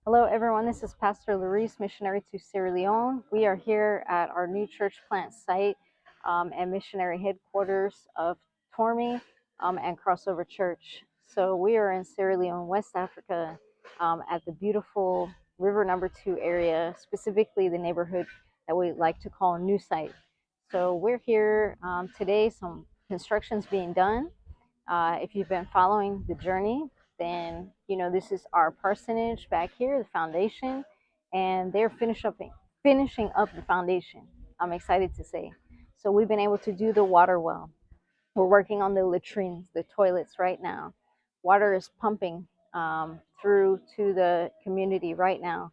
Hello, everyone. This is Pastor Larice, missionary to Sierra Leone. We are here at our new church plant site and missionary headquarters of Tormi and Crossover Church. So we are in Sierra Leone, West Africa, at the beautiful River Number 2 area, specifically the neighborhood that we like to call New Site. So we're here today. Some construction's being done. If you've been following the journey, then you know this is our parsonage back here, the foundation, and they're finishing up the foundation. I'm excited to say. So we've been able to do the water well. We're working on the latrines, the toilets right now. Water is pumping through to the community right now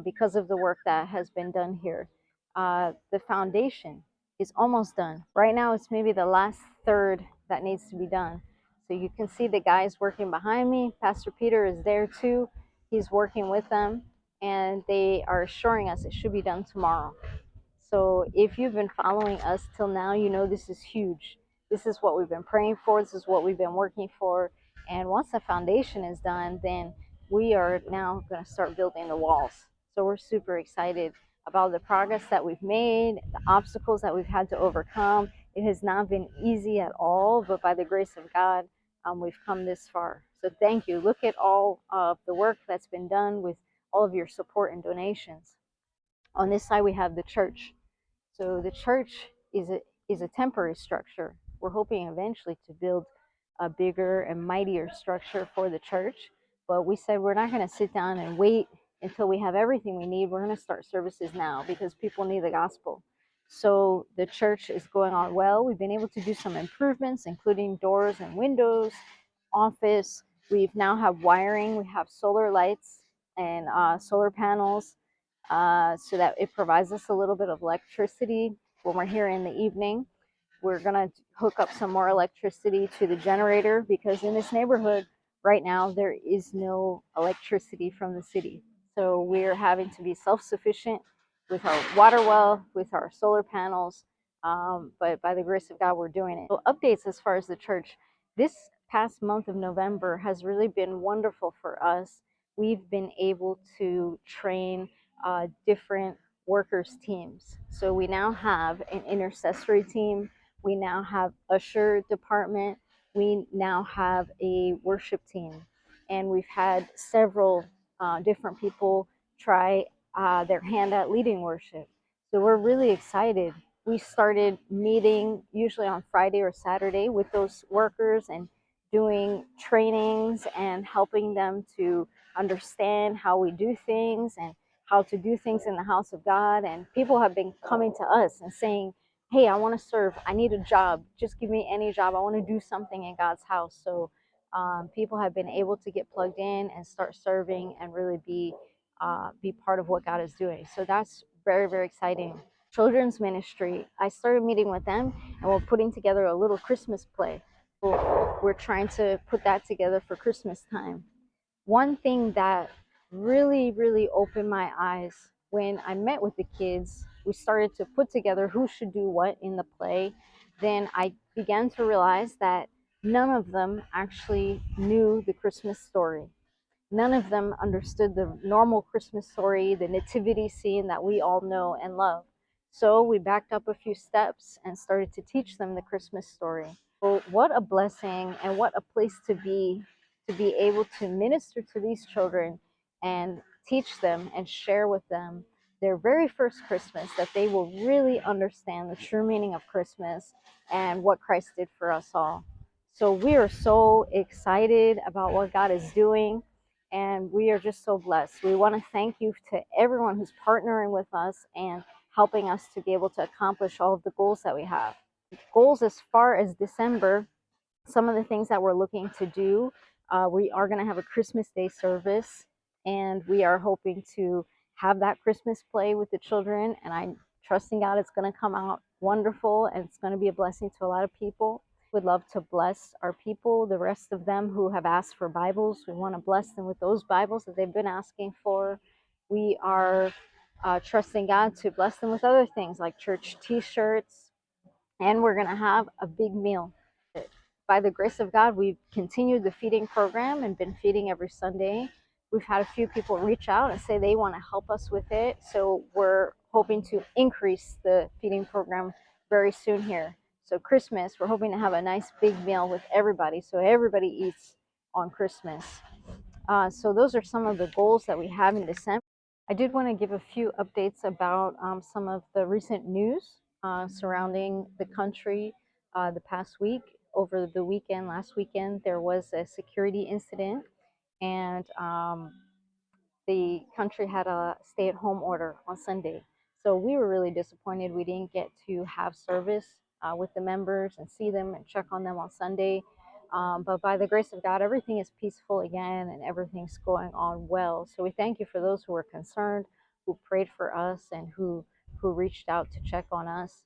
because of the work that has been done here. The foundation is almost done. Right now, it's maybe the last third that needs to be done. So you can see the guys working behind me. Pastor Peter is there too. He's working with them, and they are assuring us it should be done tomorrow. So if you've been following us till now, you know this is huge. This is what we've been praying for. This is what we've been working for. And once the foundation is done, then we are now going to start building the walls. So we're super excited about the progress that we've made, the obstacles that we've had to overcome. It has not been easy at all, but by the grace of God, we've come this far. So thank you. Look at all of the work that's been done with all of your support and donations. On this side, we have the church. So the church is a temporary structure. We're hoping eventually to build a bigger and mightier structure for the church. But we said we're not going to sit down and wait until we have everything we need. We're going to start services now because people need the gospel. So the church is going on well. We've been able to do some improvements, including doors and windows, office. We've now have wiring. We have solar lights and solar panels so that it provides us a little bit of electricity when we're here in the evening. We're going to hook up some more electricity to the generator because in this neighborhood right now there is no electricity from the city. So we're having to be self-sufficient with our water well, with our solar panels. But by the grace of God, we're doing it. So updates as far as the church. This past month of November has really been wonderful for us. We've been able to train different workers teams. So we now have an intercessory team. We now have usher department. We now have a worship team, and we've had several different people try their hand at leading worship. So we're really excited. We started meeting usually on Friday or Saturday with those workers and doing trainings and helping them to understand how we do things and how to do things in the house of God. And people have been coming to us and saying, hey, I want to serve. I need a job. Just give me any job. I want to do something in God's house. So people have been able to get plugged in and start serving and really be part of what God is doing. So that's very, very exciting. Children's ministry, I started meeting with them and we're putting together a little Christmas play. We're trying to put that together for Christmas time. One thing that really, really opened my eyes when I met with the kids, we started to put together who should do what in the play. Then I began to realize that none of them actually knew the Christmas story. None of them understood the normal Christmas story, the nativity scene that we all know and love. So we backed up a few steps and started to teach them the Christmas story. So what a blessing and what a place to be able to minister to these children and teach them and share with them their very first Christmas, that they will really understand the true meaning of Christmas and what Christ did for us all. So we are so excited about what God is doing, and we are just so blessed. We want to thank you to everyone who's partnering with us and helping us to be able to accomplish all of the goals that we have. Goals as far as December, some of the things that we're looking to do, we are going to have a Christmas Day service, and we are hoping to have that Christmas play with the children, and I'm trusting God it's going to come out wonderful and it's going to be a blessing to a lot of people. Would love to bless our people, the rest of them who have asked for Bibles. We want to bless them with those Bibles that they've been asking for. We are trusting God to bless them with other things like church t-shirts, and we're going to have a big meal. By the grace of God, we've continued the feeding program and been feeding every Sunday. we've had a few people reach out and say they want to help us with it. So we're hoping to increase the feeding program very soon here. So Christmas, we're hoping to have a nice big meal with everybody, so everybody eats on Christmas. So those are some of the goals that we have in December. I did want to give a few updates about some of the recent news surrounding the country the past week. Over the weekend, last weekend, there was a security incident, and the country had a stay-at-home order on Sunday. So we were really disappointed we didn't get to have service with the members and see them and check on them on Sunday. But by the grace of God, everything is peaceful again and everything's going on well. So we thank you for those who were concerned, who prayed for us, and who reached out to check on us.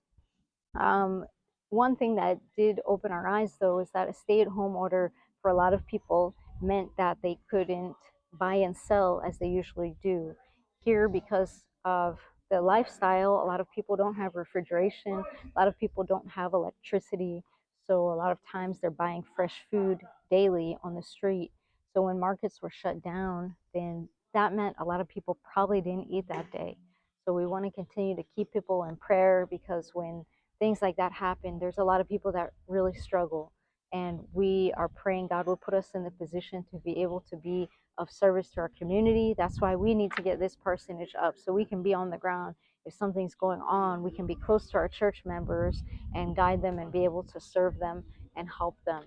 Um, One thing that did open our eyes, though, is that a stay at home order for a lot of people meant that they couldn't buy and sell as they usually do. Here, because of the lifestyle, a lot of people don't have refrigeration, a lot of people don't have electricity. So, a lot of times they're buying fresh food daily on the street. So, when markets were shut down, then that meant a lot of people probably didn't eat that day. So, we want to continue to keep people in prayer, because when things like that happen, there's a lot of people that really struggle. And we are praying God will put us in the position to be able to be of service to our community. That's why we need to get this parsonage up, so we can be on the ground. If something's going on, we can be close to our church members and guide them and be able to serve them and help them.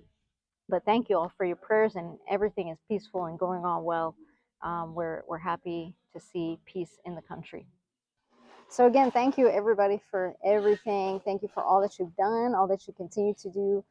But thank you all for your prayers, and everything is peaceful and going on well. We're happy to see peace in the country. So again, thank you everybody for everything. Thank you for all that you've done, all that you continue to do.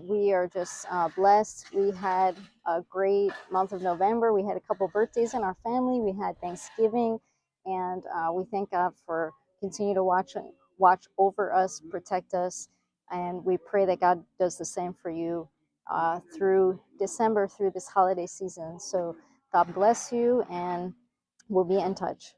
We are just blessed. We had a great month of November. We had a couple birthdays in our family. We had Thanksgiving, and we thank God for continue to watch over us, protect us, and we pray that God does the same for you through December, through this holiday season. So God bless you, and we'll be in touch.